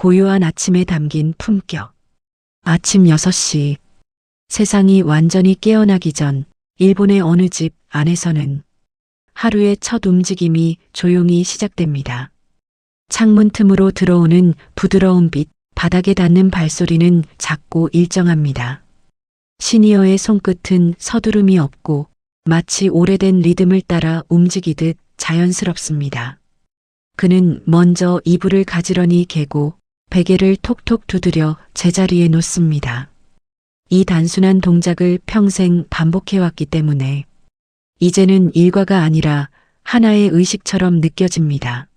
고요한 아침에 담긴 품격. 아침 6시. 세상이 완전히 깨어나기 전 일본의 어느 집 안에서는 하루의 첫 움직임이 조용히 시작됩니다. 창문 틈으로 들어오는 부드러운 빛, 바닥에 닿는 발소리는 작고 일정합니다. 시니어의 손끝은 서두름이 없고 마치 오래된 리듬을 따라 움직이듯 자연스럽습니다. 그는 먼저 이불을 가지런히 개고 베개를 톡톡 두드려 제자리에 놓습니다. 이 단순한 동작을 평생 반복해왔기 때문에 이제는 일과가 아니라 하나의 의식처럼 느껴집니다.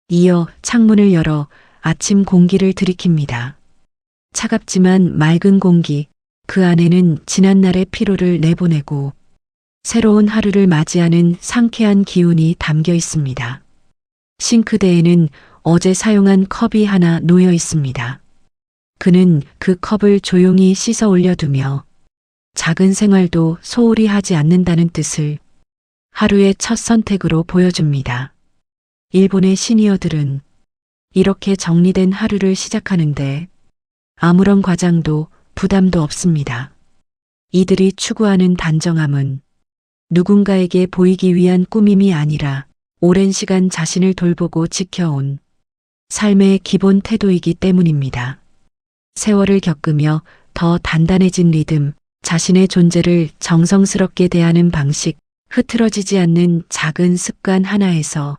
이어 창문을 열어 아침 공기를 들이킵니다. 차갑지만 맑은 공기, 그 안에는 지난날의 피로를 내보내고 새로운 하루를 맞이하는 상쾌한 기운이 담겨 있습니다. 싱크대에는 어제 사용한 컵이 하나 놓여 있습니다. 그는 그 컵을 조용히 씻어 올려두며 작은 생활도 소홀히 하지 않는다는 뜻을 하루의 첫 선택으로 보여줍니다. 일본의 시니어들은 이렇게 정리된 하루를 시작하는데 아무런 과장도 부담도 없습니다. 이들이 추구하는 단정함은 누군가에게 보이기 위한 꾸밈이 아니라 오랜 시간 자신을 돌보고 지켜온 삶의 기본 태도이기 때문입니다. 세월을 겪으며 더 단단해진 리듬, 자신의 존재를 정성스럽게 대하는 방식, 흐트러지지 않는 작은 습관 하나에서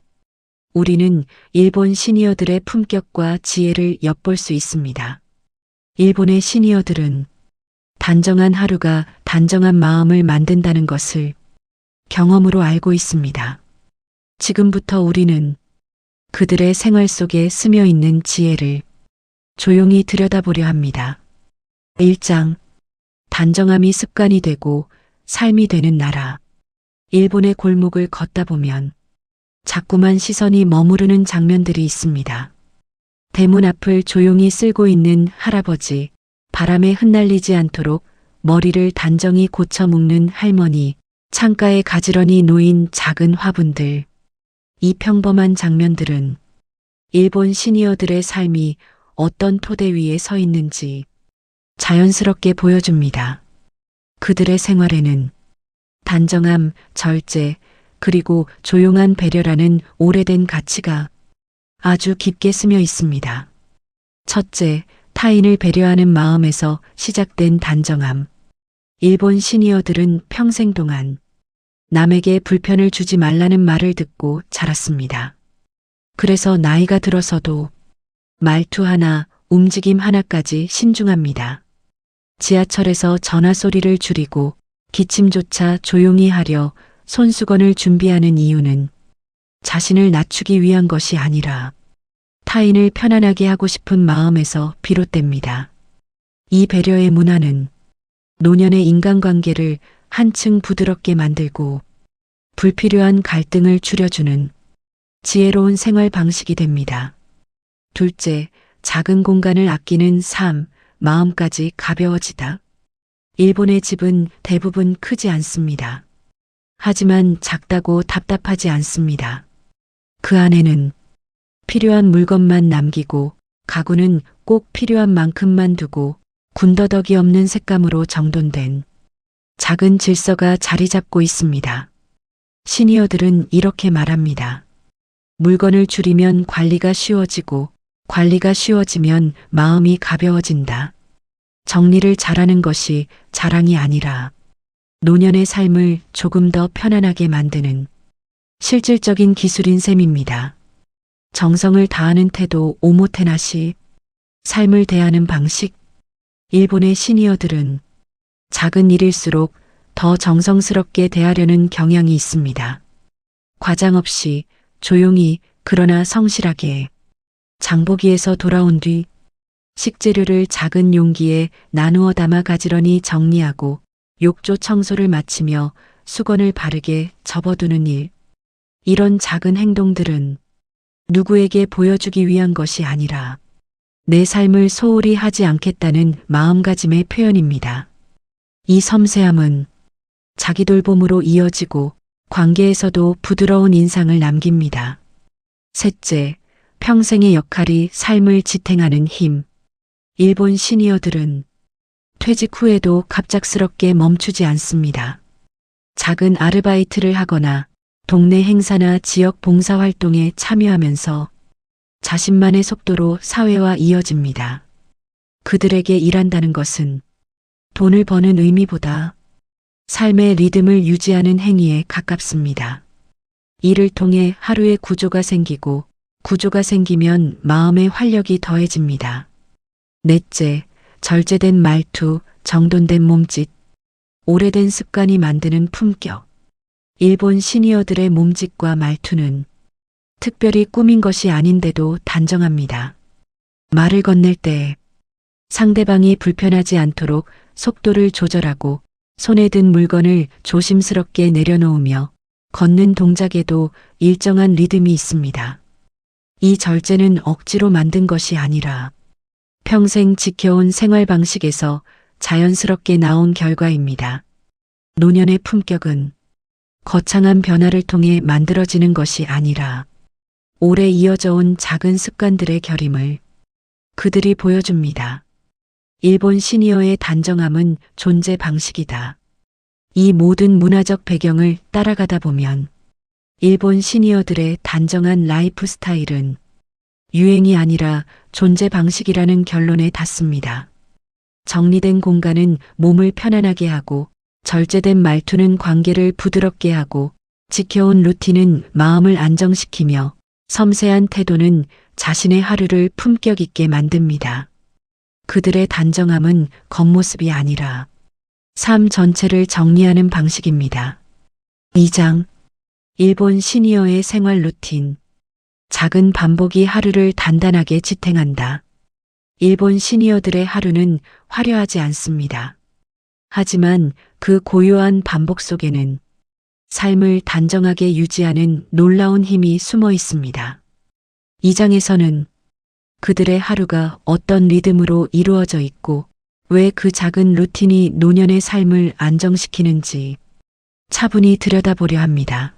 우리는 일본 시니어들의 품격과 지혜를 엿볼 수 있습니다. 일본의 시니어들은 단정한 하루가 단정한 마음을 만든다는 것을 경험으로 알고 있습니다. 지금부터 우리는 그들의 생활 속에 스며 있는 지혜를 조용히 들여다보려 합니다. 1장. 단정함이 습관이 되고 삶이 되는 나라. 일본의 골목을 걷다 보면 자꾸만 시선이 머무르는 장면들이 있습니다. 대문 앞을 조용히 쓸고 있는 할아버지, 바람에 흩날리지 않도록 머리를 단정히 고쳐 묶는 할머니, 창가에 가지런히 놓인 작은 화분들. 이 평범한 장면들은 일본 시니어들의 삶이 어떤 토대 위에 서 있는지 자연스럽게 보여줍니다. 그들의 생활에는 단정함, 절제, 그리고 조용한 배려라는 오래된 가치가 아주 깊게 스며 있습니다. 첫째, 타인을 배려하는 마음에서 시작된 단정함. 일본 시니어들은 평생 동안 남에게 불편을 주지 말라는 말을 듣고 자랐습니다. 그래서 나이가 들어서도 말투 하나, 움직임 하나까지 신중합니다. 지하철에서 전화 소리를 줄이고 기침조차 조용히 하려 손수건을 준비하는 이유는 자신을 낮추기 위한 것이 아니라 타인을 편안하게 하고 싶은 마음에서 비롯됩니다. 이 배려의 문화는 노년의 인간관계를 한층 부드럽게 만들고 불필요한 갈등을 줄여주는 지혜로운 생활 방식이 됩니다. 둘째, 작은 공간을 아끼는 삶, 마음까지 가벼워지다. 일본의 집은 대부분 크지 않습니다. 하지만 작다고 답답하지 않습니다. 그 안에는 필요한 물건만 남기고 가구는 꼭 필요한 만큼만 두고 군더더기 없는 색감으로 정돈된 작은 질서가 자리 잡고 있습니다. 시니어들은 이렇게 말합니다. 물건을 줄이면 관리가 쉬워지고 관리가 쉬워지면 마음이 가벼워진다. 정리를 잘하는 것이 자랑이 아니라 노년의 삶을 조금 더 편안하게 만드는 실질적인 기술인 셈입니다. 정성을 다하는 태도 오모테나시, 삶을 대하는 방식. 일본의 시니어들은 작은 일일수록 더 정성스럽게 대하려는 경향이 있습니다. 과장 없이 조용히 그러나 성실하게 장보기에서 돌아온 뒤 식재료를 작은 용기에 나누어 담아 가지런히 정리하고 욕조 청소를 마치며 수건을 바르게 접어두는 일. 이런 작은 행동들은 누구에게 보여주기 위한 것이 아니라 내 삶을 소홀히 하지 않겠다는 마음가짐의 표현입니다. 이 섬세함은 자기 돌봄으로 이어지고 관계에서도 부드러운 인상을 남깁니다. 셋째, 평생의 역할이 삶을 지탱하는 힘. 일본 시니어들은 퇴직 후에도 갑작스럽게 멈추지 않습니다. 작은 아르바이트를 하거나 동네 행사나 지역 봉사활동에 참여하면서 자신만의 속도로 사회와 이어집니다. 그들에게 일한다는 것은 돈을 버는 의미보다 삶의 리듬을 유지하는 행위에 가깝습니다. 이를 통해 하루의 구조가 생기고 구조가 생기면 마음의 활력이 더해집니다. 넷째, 절제된 말투, 정돈된 몸짓, 오래된 습관이 만드는 품격. 일본 시니어들의 몸짓과 말투는 특별히 꾸민 것이 아닌데도 단정합니다. 말을 건넬 때 상대방이 불편하지 않도록 속도를 조절하고 손에 든 물건을 조심스럽게 내려놓으며 걷는 동작에도 일정한 리듬이 있습니다. 이 절제는 억지로 만든 것이 아니라 평생 지켜온 생활 방식에서 자연스럽게 나온 결과입니다. 노년의 품격은 거창한 변화를 통해 만들어지는 것이 아니라 오래 이어져 온 작은 습관들의 결임을 그들이 보여줍니다. 일본 시니어의 단정함은 존재 방식이다. 이 모든 문화적 배경을 따라가다 보면 일본 시니어들의 단정한 라이프 스타일은 유행이 아니라 존재 방식이라는 결론에 닿습니다. 정리된 공간은 몸을 편안하게 하고 절제된 말투는 관계를 부드럽게 하고 지켜온 루틴은 마음을 안정시키며 섬세한 태도는 자신의 하루를 품격 있게 만듭니다. 그들의 단정함은 겉모습이 아니라 삶 전체를 정리하는 방식입니다. 2장 일본 시니어의 생활 루틴. 작은 반복이 하루를 단단하게 지탱한다. 일본 시니어들의 하루는 화려하지 않습니다. 하지만 그 고요한 반복 속에는 삶을 단정하게 유지하는 놀라운 힘이 숨어 있습니다. 이 장에서는 그들의 하루가 어떤 리듬으로 이루어져 있고 왜 그 작은 루틴이 노년의 삶을 안정시키는지 차분히 들여다보려 합니다.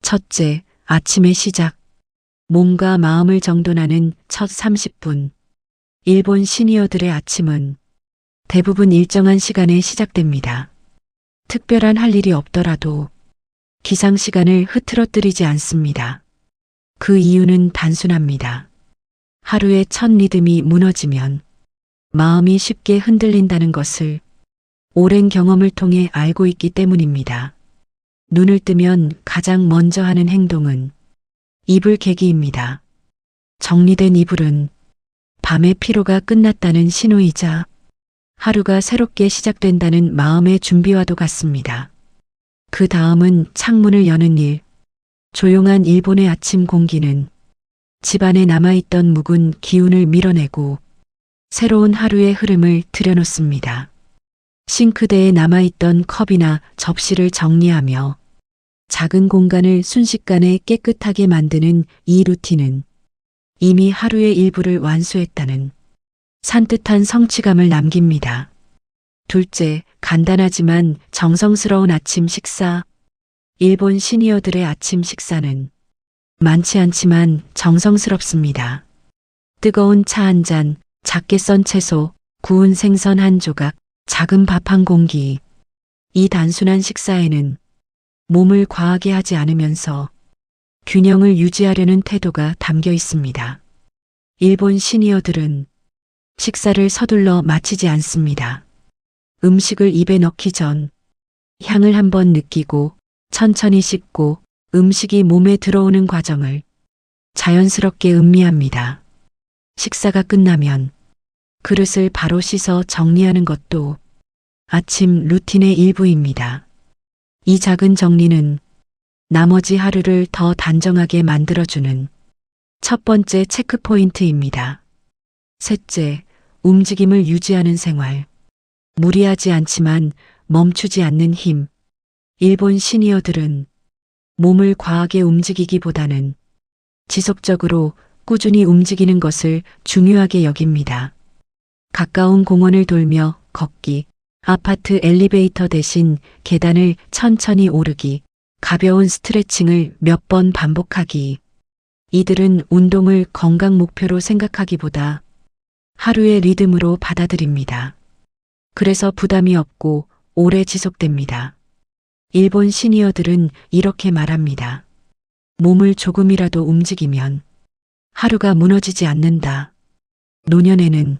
첫째, 아침의 시작. 몸과 마음을 정돈하는 첫 30분. 일본 시니어들의 아침은 대부분 일정한 시간에 시작됩니다. 특별한 할 일이 없더라도 기상 시간을 흐트러뜨리지 않습니다. 그 이유는 단순합니다. 하루의 첫 리듬이 무너지면 마음이 쉽게 흔들린다는 것을 오랜 경험을 통해 알고 있기 때문입니다. 눈을 뜨면 가장 먼저 하는 행동은 이불 개기입니다. 정리된 이불은 밤의 피로가 끝났다는 신호이자 하루가 새롭게 시작된다는 마음의 준비와도 같습니다. 그 다음은 창문을 여는 일. 조용한 일본의 아침 공기는 집안에 남아있던 묵은 기운을 밀어내고 새로운 하루의 흐름을 들여놓습니다. 싱크대에 남아있던 컵이나 접시를 정리하며 작은 공간을 순식간에 깨끗하게 만드는 이 루틴은 이미 하루의 일부를 완수했다는 산뜻한 성취감을 남깁니다. 둘째, 간단하지만 정성스러운 아침 식사. 일본 시니어들의 아침 식사는 많지 않지만 정성스럽습니다. 뜨거운 차 한 잔, 작게 썬 채소, 구운 생선 한 조각, 작은 밥 한 공기. 이 단순한 식사에는 몸을 과하게 하지 않으면서 균형을 유지하려는 태도가 담겨 있습니다. 일본 시니어들은 식사를 서둘러 마치지 않습니다. 음식을 입에 넣기 전 향을 한번 느끼고 천천히 씹고 음식이 몸에 들어오는 과정을 자연스럽게 음미합니다. 식사가 끝나면 그릇을 바로 씻어 정리하는 것도 아침 루틴의 일부입니다. 이 작은 정리는 나머지 하루를 더 단정하게 만들어주는 첫 번째 체크포인트입니다. 셋째, 움직임을 유지하는 생활. 무리하지 않지만 멈추지 않는 힘. 일본 시니어들은 몸을 과하게 움직이기보다는 지속적으로 꾸준히 움직이는 것을 중요하게 여깁니다. 가까운 공원을 돌며 걷기, 아파트 엘리베이터 대신 계단을 천천히 오르기, 가벼운 스트레칭을 몇 번 반복하기. 이들은 운동을 건강 목표로 생각하기보다 하루의 리듬으로 받아들입니다. 그래서 부담이 없고 오래 지속됩니다. 일본 시니어들은 이렇게 말합니다. 몸을 조금이라도 움직이면 하루가 무너지지 않는다. 노년에는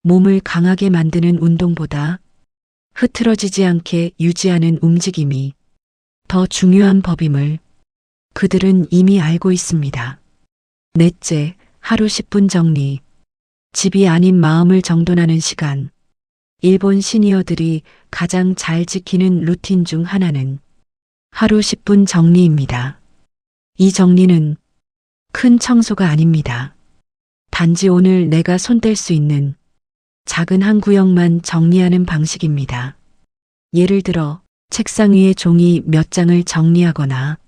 몸을 강하게 만드는 운동보다 흐트러지지 않게 유지하는 움직임이 더 중요한 법임을 그들은 이미 알고 있습니다. 넷째, 하루 10분 정리. 집이 아닌 마음을 정돈하는 시간. 일본 시니어들이 가장 잘 지키는 루틴 중 하나는 하루 10분 정리입니다. 이 정리는 큰 청소가 아닙니다. 단지 오늘 내가 손댈 수 있는 작은 한 구역만 정리하는 방식입니다. 예를 들어 책상 위에 종이 몇 장을 정리하거나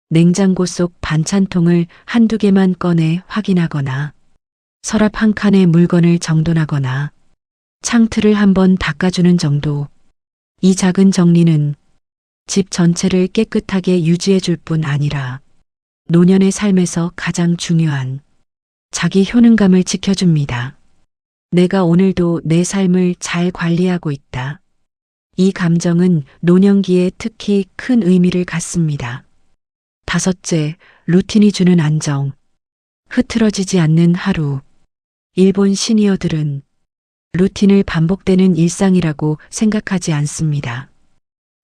냉장고 속 반찬통을 한두 개만 꺼내 확인하거나 서랍 한 칸에 물건을 정돈하거나 창틀을 한번 닦아주는 정도. 이 작은 정리는 집 전체를 깨끗하게 유지해 줄 뿐 아니라 노년의 삶에서 가장 중요한 자기 효능감을 지켜줍니다. 내가 오늘도 내 삶을 잘 관리하고 있다. 이 감정은 노년기에 특히 큰 의미를 갖습니다. 다섯째, 루틴이 주는 안정. 흐트러지지 않는 하루. 일본 시니어들은 루틴을 반복되는 일상이라고 생각하지 않습니다.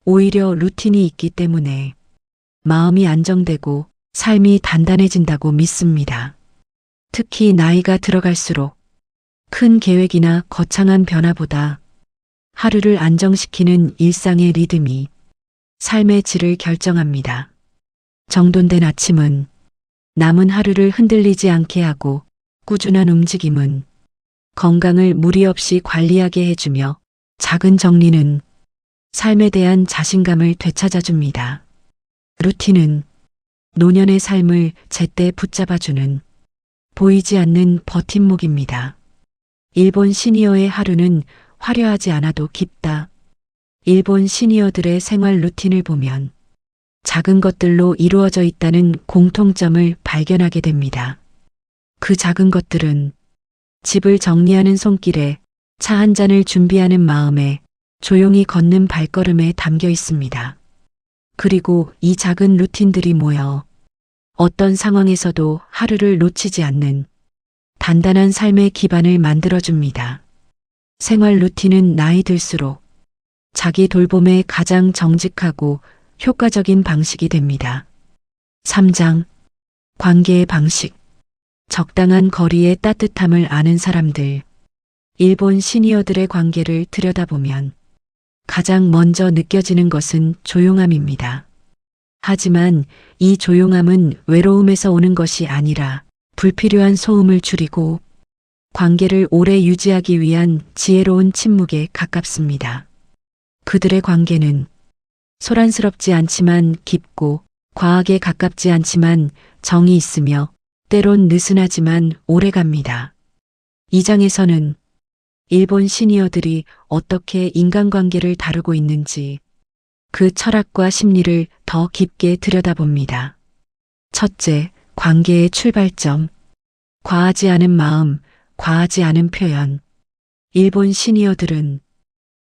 오히려 루틴이 있기 때문에 마음이 안정되고 삶이 단단해진다고 믿습니다. 특히 나이가 들어갈수록 큰 계획이나 거창한 변화보다 하루를 안정시키는 일상의 리듬이 삶의 질을 결정합니다. 정돈된 아침은 남은 하루를 흔들리지 않게 하고 꾸준한 움직임은 건강을 무리 없이 관리하게 해주며 작은 정리는 삶에 대한 자신감을 되찾아줍니다. 루틴은 노년의 삶을 제때 붙잡아주는 보이지 않는 버팀목입니다. 일본 시니어의 하루는 화려하지 않아도 깊다. 일본 시니어들의 생활 루틴을 보면 작은 것들로 이루어져 있다는 공통점을 발견하게 됩니다. 그 작은 것들은 집을 정리하는 손길에 차 한 잔을 준비하는 마음에 조용히 걷는 발걸음에 담겨 있습니다. 그리고 이 작은 루틴들이 모여 어떤 상황에서도 하루를 놓치지 않는 단단한 삶의 기반을 만들어줍니다. 생활 루틴은 나이 들수록 자기 돌봄에 가장 정직하고 효과적인 방식이 됩니다. 3장, 관계의 방식. 적당한 거리의 따뜻함을 아는 사람들. 일본 시니어들의 관계를 들여다보면 가장 먼저 느껴지는 것은 조용함입니다. 하지만 이 조용함은 외로움에서 오는 것이 아니라 불필요한 소음을 줄이고 관계를 오래 유지하기 위한 지혜로운 침묵에 가깝습니다. 그들의 관계는 소란스럽지 않지만 깊고 과하게 가깝지 않지만 정이 있으며 때론 느슨하지만 오래갑니다. 이 장에서는 일본 시니어들이 어떻게 인간관계를 다루고 있는지 그 철학과 심리를 더 깊게 들여다봅니다. 첫째, 관계의 출발점. 과하지 않은 마음, 과하지 않은 표현. 일본 시니어들은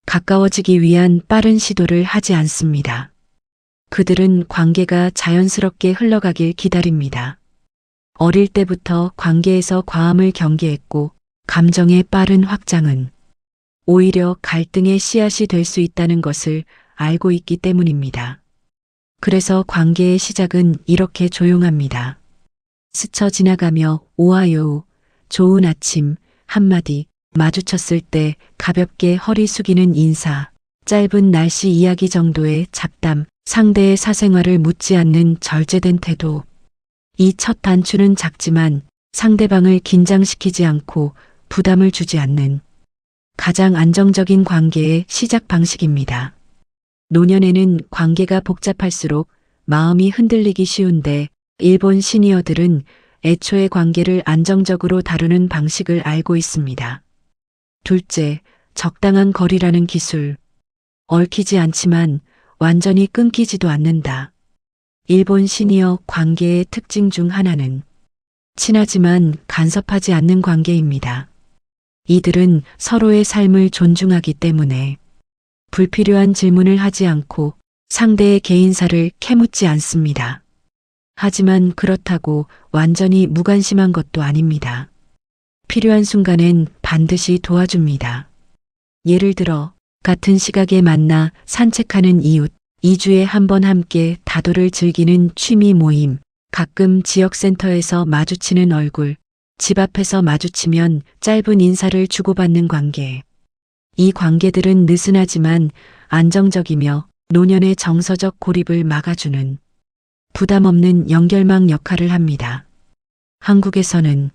가까워지기 위한 빠른 시도를 하지 않습니다. 그들은 관계가 자연스럽게 흘러가길 기다립니다. 어릴 때부터 관계에서 과함을 경계했고 감정의 빠른 확장은 오히려 갈등의 씨앗이 될 수 있다는 것을 알고 있기 때문입니다. 그래서 관계의 시작은 이렇게 조용합니다. 스쳐 지나가며 오하요, 좋은 아침, 한마디, 마주쳤을 때 가볍게 허리 숙이는 인사, 짧은 날씨 이야기 정도의 잡담, 상대의 사생활을 묻지 않는 절제된 태도. 이 첫 단추는 작지만 상대방을 긴장시키지 않고 부담을 주지 않는 가장 안정적인 관계의 시작 방식입니다. 노년에는 관계가 복잡할수록 마음이 흔들리기 쉬운데 일본 시니어들은 애초에 관계를 안정적으로 다루는 방식을 알고 있습니다. 둘째, 적당한 거리라는 기술. 얽히지 않지만 완전히 끊기지도 않는다. 일본 시니어 관계의 특징 중 하나는 친하지만 간섭하지 않는 관계입니다. 이들은 서로의 삶을 존중하기 때문에 불필요한 질문을 하지 않고 상대의 개인사를 캐묻지 않습니다. 하지만 그렇다고 완전히 무관심한 것도 아닙니다. 필요한 순간엔 반드시 도와줍니다. 예를 들어 같은 시각에 만나 산책하는 이웃, 2주에 한 번 함께 다도를 즐기는 취미 모임, 가끔 지역센터에서 마주치는 얼굴, 집 앞에서 마주치면 짧은 인사를 주고받는 관계. 이 관계들은 느슨하지만 안정적이며 노년의 정서적 고립을 막아주는 부담 없는 연결망 역할을 합니다. 한국에서는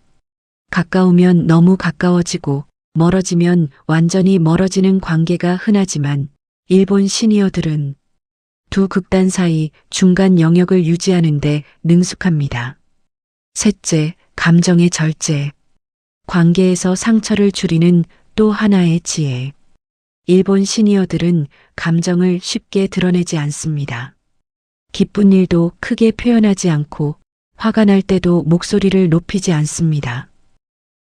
가까우면 너무 가까워지고 멀어지면 완전히 멀어지는 관계가 흔하지만 일본 시니어들은 두 극단 사이 중간 영역을 유지하는데 능숙합니다. 셋째, 감정의 절제. 관계에서 상처를 줄이는 또 하나의 지혜. 일본 시니어들은 감정을 쉽게 드러내지 않습니다. 기쁜 일도 크게 표현하지 않고 화가 날 때도 목소리를 높이지 않습니다.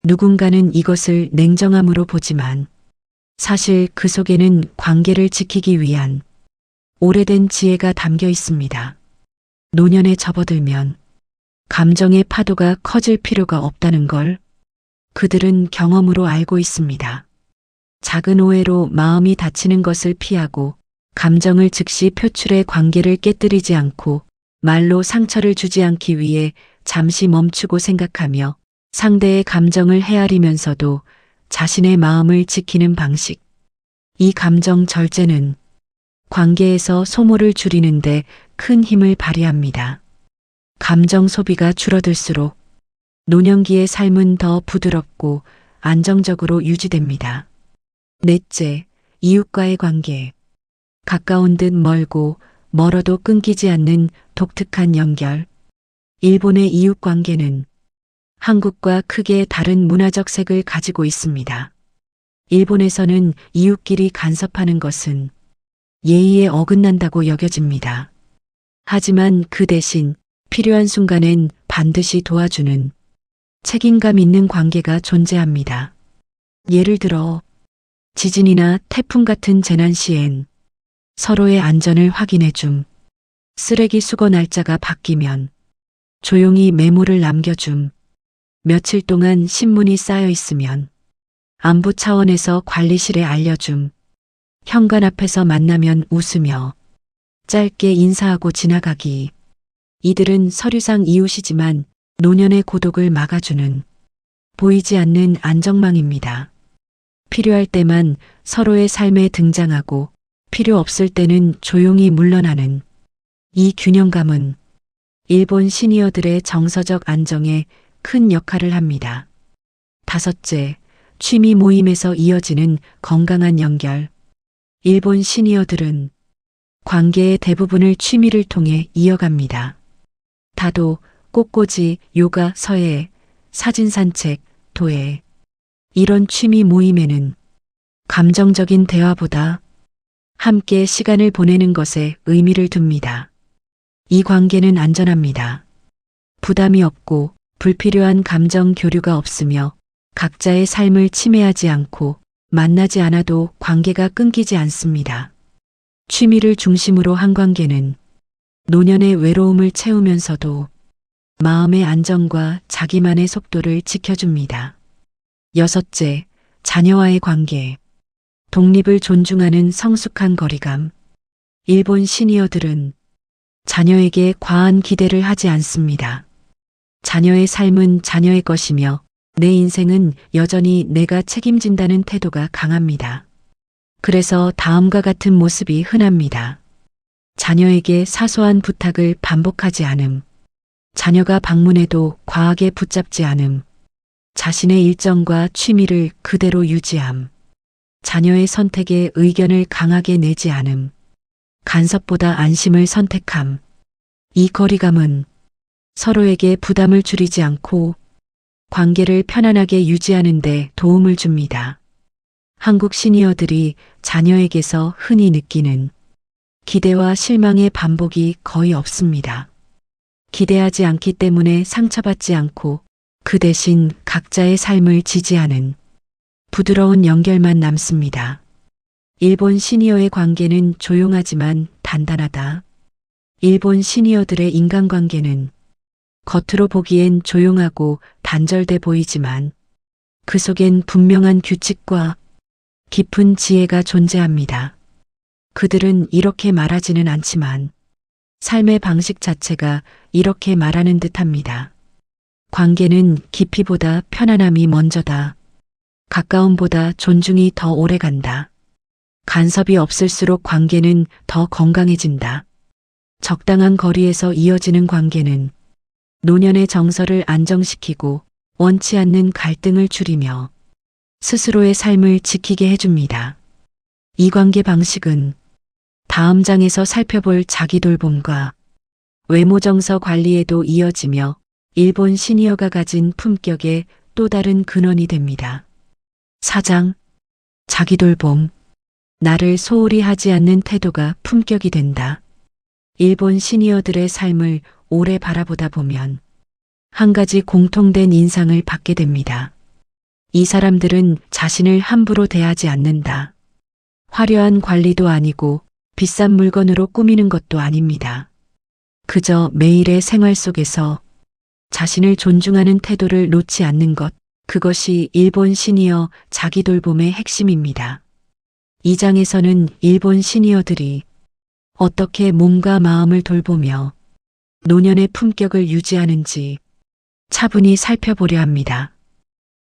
누군가는 이것을 냉정함으로 보지만 사실 그 속에는 관계를 지키기 위한 오래된 지혜가 담겨 있습니다. 노년에 접어들면 감정의 파도가 커질 필요가 없다는 걸 그들은 경험으로 알고 있습니다. 작은 오해로 마음이 다치는 것을 피하고 감정을 즉시 표출해 관계를 깨뜨리지 않고 말로 상처를 주지 않기 위해 잠시 멈추고 생각하며 상대의 감정을 헤아리면서도 자신의 마음을 지키는 방식. 이 감정 절제는 관계에서 소모를 줄이는데 큰 힘을 발휘합니다. 감정 소비가 줄어들수록 노년기의 삶은 더 부드럽고 안정적으로 유지됩니다. 넷째, 이웃과의 관계. 가까운 듯 멀고 멀어도 끊기지 않는 독특한 연결. 일본의 이웃 관계는 한국과 크게 다른 문화적 색을 가지고 있습니다. 일본에서는 이웃끼리 간섭하는 것은 예의에 어긋난다고 여겨집니다. 하지만 그 대신 필요한 순간엔 반드시 도와주는 책임감 있는 관계가 존재합니다. 예를 들어 지진이나 태풍 같은 재난 시엔 서로의 안전을 확인해 줌, 쓰레기 수거 날짜가 바뀌면 조용히 메모를 남겨줌, 며칠 동안 신문이 쌓여 있으면 안부 차원에서 관리실에 알려줌, 현관 앞에서 만나면 웃으며 짧게 인사하고 지나가기. 이들은 서류상 이웃이지만 노년의 고독을 막아주는 보이지 않는 안정망입니다. 필요할 때만 서로의 삶에 등장하고 필요 없을 때는 조용히 물러나는 이 균형감은 일본 시니어들의 정서적 안정에 큰 역할을 합니다. 다섯째, 취미 모임에서 이어지는 건강한 연결. 일본 시니어들은 관계의 대부분을 취미를 통해 이어갑니다. 다도, 꽃꽂이, 요가, 서예, 사진 산책, 도예. 이런 취미 모임에는 감정적인 대화보다 함께 시간을 보내는 것에 의미를 둡니다. 이 관계는 안전합니다. 부담이 없고 불필요한 감정 교류가 없으며 각자의 삶을 침해하지 않고 만나지 않아도 관계가 끊기지 않습니다. 취미를 중심으로 한 관계는 노년의 외로움을 채우면서도 마음의 안정과 자기만의 속도를 지켜줍니다. 여섯째, 자녀와의 관계. 독립을 존중하는 성숙한 거리감. 일본 시니어들은 자녀에게 과한 기대를 하지 않습니다. 자녀의 삶은 자녀의 것이며 내 인생은 여전히 내가 책임진다는 태도가 강합니다. 그래서 다음과 같은 모습이 흔합니다. 자녀에게 사소한 부탁을 반복하지 않음. 자녀가 방문해도 과하게 붙잡지 않음. 자신의 일정과 취미를 그대로 유지함. 자녀의 선택에 의견을 강하게 내지 않음. 간섭보다 안심을 선택함. 이 거리감은 서로에게 부담을 줄이지 않고 관계를 편안하게 유지하는 데 도움을 줍니다. 한국 시니어들이 자녀에게서 흔히 느끼는 기대와 실망의 반복이 거의 없습니다. 기대하지 않기 때문에 상처받지 않고 그 대신 각자의 삶을 지지하는 부드러운 연결만 남습니다. 일본 시니어의 관계는 조용하지만 단단하다. 일본 시니어들의 인간관계는 겉으로 보기엔 조용하고 단절돼 보이지만 그 속엔 분명한 규칙과 깊은 지혜가 존재합니다. 그들은 이렇게 말하지는 않지만 삶의 방식 자체가 이렇게 말하는 듯합니다. 관계는 깊이보다 편안함이 먼저다. 가까움보다 존중이 더 오래 간다. 간섭이 없을수록 관계는 더 건강해진다. 적당한 거리에서 이어지는 관계는 노년의 정서를 안정시키고 원치 않는 갈등을 줄이며 스스로의 삶을 지키게 해줍니다. 이 관계 방식은 다음 장에서 살펴볼 자기 돌봄과 외모 정서 관리에도 이어지며 일본 시니어가 가진 품격의 또 다른 근원이 됩니다. 4장 자기 돌봄 나를 소홀히 하지 않는 태도가 품격이 된다. 일본 시니어들의 삶을 오래 바라보다 보면 한 가지 공통된 인상을 받게 됩니다. 이 사람들은 자신을 함부로 대하지 않는다. 화려한 관리도 아니고 비싼 물건으로 꾸미는 것도 아닙니다. 그저 매일의 생활 속에서 자신을 존중하는 태도를 놓지 않는 것, 그것이 일본 시니어 자기 돌봄의 핵심입니다. 이 장에서는 일본 시니어들이 어떻게 몸과 마음을 돌보며 노년의 품격을 유지하는지 차분히 살펴보려 합니다.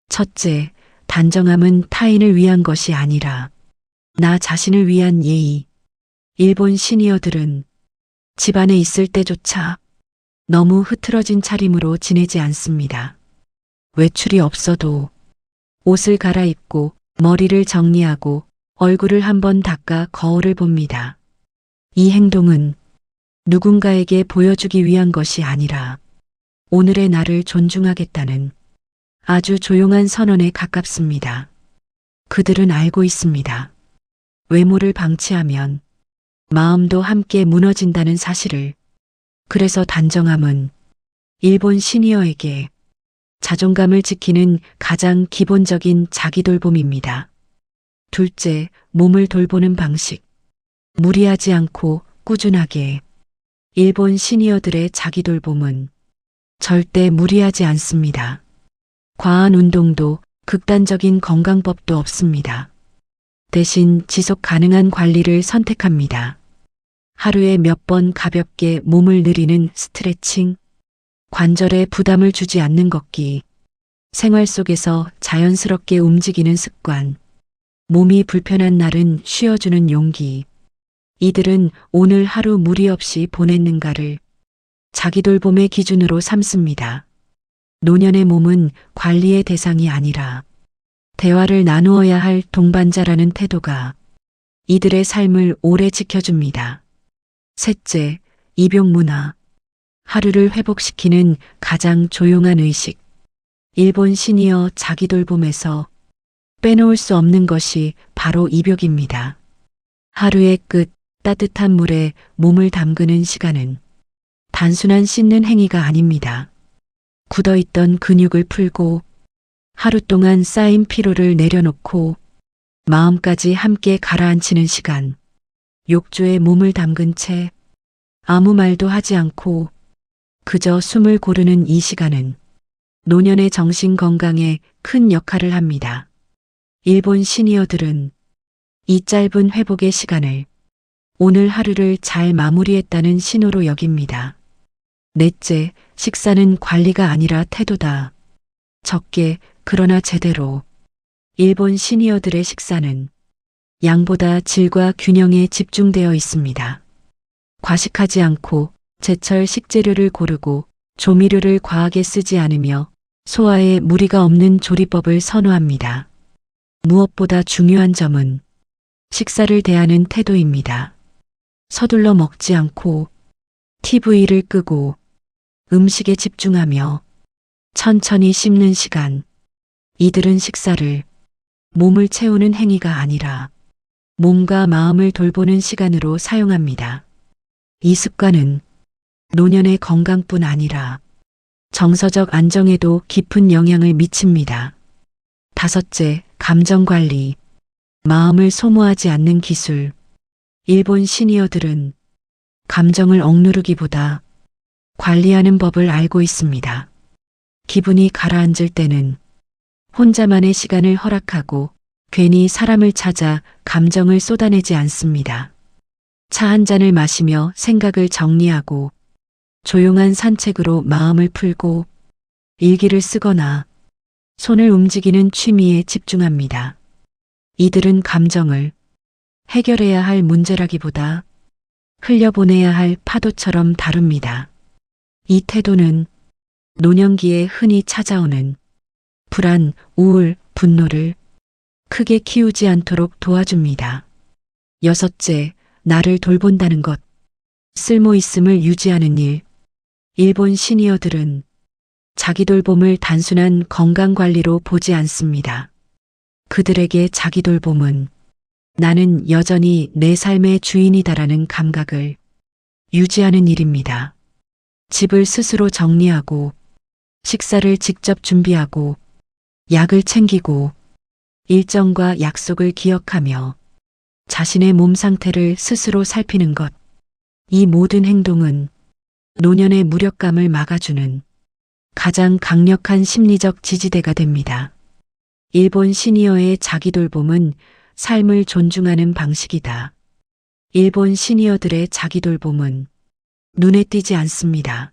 첫째, 단정함은 타인을 위한 것이 아니라 나 자신을 위한 예의. 일본 시니어들은 집안에 있을 때조차 너무 흐트러진 차림으로 지내지 않습니다. 외출이 없어도 옷을 갈아입고 머리를 정리하고 얼굴을 한번 닦아 거울을 봅니다. 이 행동은 누군가에게 보여주기 위한 것이 아니라 오늘의 나를 존중하겠다는 아주 조용한 선언에 가깝습니다. 그들은 알고 있습니다. 외모를 방치하면 마음도 함께 무너진다는 사실을. 그래서 단정함은 일본 시니어에게 자존감을 지키는 가장 기본적인 자기 돌봄입니다. 둘째, 몸을 돌보는 방식. 무리하지 않고 꾸준하게. 일본 시니어들의 자기 돌봄은 절대 무리하지 않습니다. 과한 운동도 극단적인 건강법도 없습니다. 대신 지속 가능한 관리를 선택합니다. 하루에 몇 번 가볍게 몸을 느리는 스트레칭, 관절에 부담을 주지 않는 걷기, 생활 속에서 자연스럽게 움직이는 습관, 몸이 불편한 날은 쉬어주는 용기. 이들은 오늘 하루 무리 없이 보냈는가를 자기 돌봄의 기준으로 삼습니다. 노년의 몸은 관리의 대상이 아니라 대화를 나누어야 할 동반자라는 태도가 이들의 삶을 오래 지켜줍니다. 셋째, 입욕 문화. 하루를 회복시키는 가장 조용한 의식. 일본 시니어 자기 돌봄에서 빼놓을 수 없는 것이 바로 입욕입니다. 하루의 끝, 따뜻한 물에 몸을 담그는 시간은 단순한 씻는 행위가 아닙니다. 굳어있던 근육을 풀고 하루 동안 쌓인 피로를 내려놓고 마음까지 함께 가라앉히는 시간. 욕조에 몸을 담근 채 아무 말도 하지 않고 그저 숨을 고르는 이 시간은 노년의 정신 건강에 큰 역할을 합니다. 일본 시니어들은 이 짧은 회복의 시간을 오늘 하루를 잘 마무리했다는 신호로 여깁니다. 넷째, 식사는 관리가 아니라 태도다. 적게 그러나 제대로. 일본 시니어들의 식사는 양보다 질과 균형에 집중되어 있습니다. 과식하지 않고 제철 식재료를 고르고 조미료를 과하게 쓰지 않으며 소화에 무리가 없는 조리법을 선호합니다. 무엇보다 중요한 점은 식사를 대하는 태도입니다. 서둘러 먹지 않고 TV를 끄고 음식에 집중하며 천천히 씹는 시간. 이들은 식사를 몸을 채우는 행위가 아니라 몸과 마음을 돌보는 시간으로 사용합니다. 이 습관은 노년의 건강뿐 아니라 정서적 안정에도 깊은 영향을 미칩니다. 다섯째, 감정 관리. 마음을 소모하지 않는 기술. 일본 시니어들은 감정을 억누르기보다 관리하는 법을 알고 있습니다. 기분이 가라앉을 때는 혼자만의 시간을 허락하고 괜히 사람을 찾아 감정을 쏟아내지 않습니다. 차 한 잔을 마시며 생각을 정리하고 조용한 산책으로 마음을 풀고 일기를 쓰거나 손을 움직이는 취미에 집중합니다. 이들은 감정을 해결해야 할 문제라기보다 흘려보내야 할 파도처럼 다룹니다. 이 태도는 노년기에 흔히 찾아오는 불안, 우울, 분노를 크게 키우지 않도록 도와줍니다. 여섯째, 나를 돌본다는 것. 쓸모 있음을 유지하는 일. 일본 시니어들은 자기 돌봄을 단순한 건강 관리로 보지 않습니다. 그들에게 자기 돌봄은 나는 여전히 내 삶의 주인이다라는 감각을 유지하는 일입니다. 집을 스스로 정리하고 식사를 직접 준비하고 약을 챙기고 일정과 약속을 기억하며 자신의 몸 상태를 스스로 살피는 것. 이 모든 행동은 노년의 무력감을 막아주는 가장 강력한 심리적 지지대가 됩니다. 일본 시니어의 자기 돌봄은 삶을 존중하는 방식이다. 일본 시니어들의 자기 돌봄은 눈에 띄지 않습니다.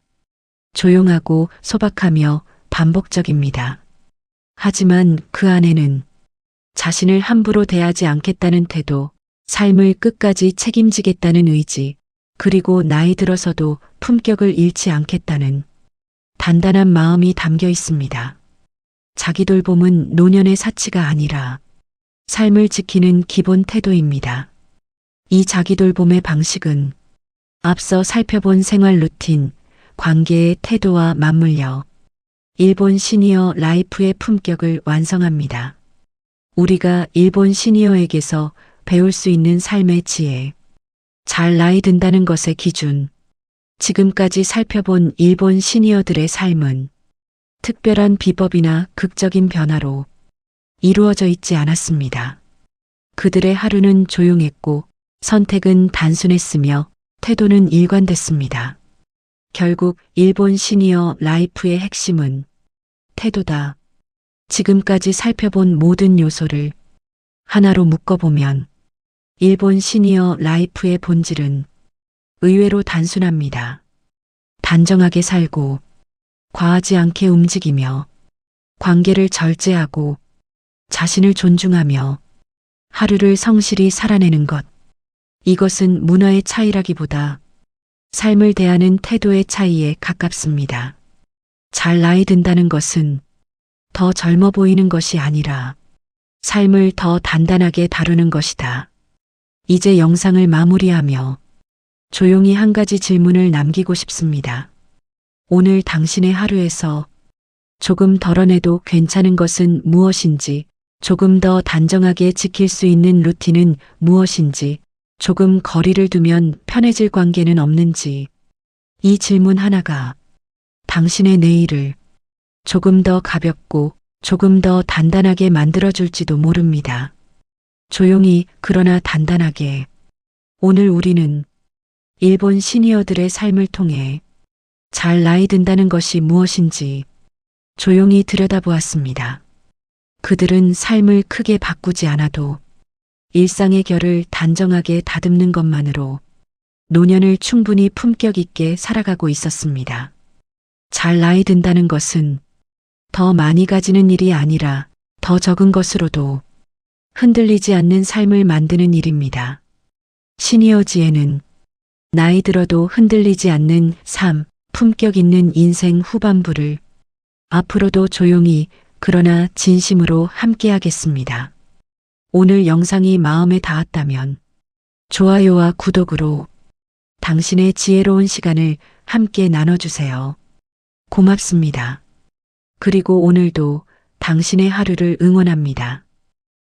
조용하고 소박하며 반복적입니다. 하지만 그 안에는 자신을 함부로 대하지 않겠다는 태도, 삶을 끝까지 책임지겠다는 의지, 그리고 나이 들어서도 품격을 잃지 않겠다는 단단한 마음이 담겨 있습니다. 자기 돌봄은 노년의 사치가 아니라 삶을 지키는 기본 태도입니다. 이 자기 돌봄의 방식은 앞서 살펴본 생활 루틴, 관계의 태도와 맞물려 일본 시니어 라이프의 품격을 완성합니다. 우리가 일본 시니어에게서 배울 수 있는 삶의 지혜, 잘 나이 든다는 것의 기준. 지금까지 살펴본 일본 시니어들의 삶은 특별한 비법이나 극적인 변화로 이루어져 있지 않았습니다. 그들의 하루는 조용했고 선택은 단순했으며 태도는 일관됐습니다. 결국 일본 시니어 라이프의 핵심은 태도다. 지금까지 살펴본 모든 요소를 하나로 묶어보면 일본 시니어 라이프의 본질은 의외로 단순합니다. 단정하게 살고 과하지 않게 움직이며 관계를 절제하고 자신을 존중하며 하루를 성실히 살아내는 것. 이것은 문화의 차이라기보다 삶을 대하는 태도의 차이에 가깝습니다. 잘 나이 든다는 것은 더 젊어 보이는 것이 아니라 삶을 더 단단하게 다루는 것이다. 이제 영상을 마무리하며 조용히 한 가지 질문을 남기고 싶습니다. 오늘 당신의 하루에서 조금 덜어내도 괜찮은 것은 무엇인지, 조금 더 단정하게 지킬 수 있는 루틴은 무엇인지, 조금 거리를 두면 편해질 관계는 없는지, 이 질문 하나가 당신의 내일을 조금 더 가볍고 조금 더 단단하게 만들어줄지도 모릅니다. 조용히 그러나 단단하게. 오늘 우리는 일본 시니어들의 삶을 통해 잘 나이 든다는 것이 무엇인지 조용히 들여다보았습니다. 그들은 삶을 크게 바꾸지 않아도 일상의 결을 단정하게 다듬는 것만으로 노년을 충분히 품격 있게 살아가고 있었습니다. 잘 나이 든다는 것은 더 많이 가지는 일이 아니라 더 적은 것으로도 흔들리지 않는 삶을 만드는 일입니다. 시니어지에는 나이 들어도 흔들리지 않는 삶, 품격 있는 인생 후반부를 앞으로도 조용히 그러나 진심으로 함께하겠습니다. 오늘 영상이 마음에 닿았다면 좋아요와 구독으로 당신의 지혜로운 시간을 함께 나눠주세요. 고맙습니다. 그리고 오늘도 당신의 하루를 응원합니다.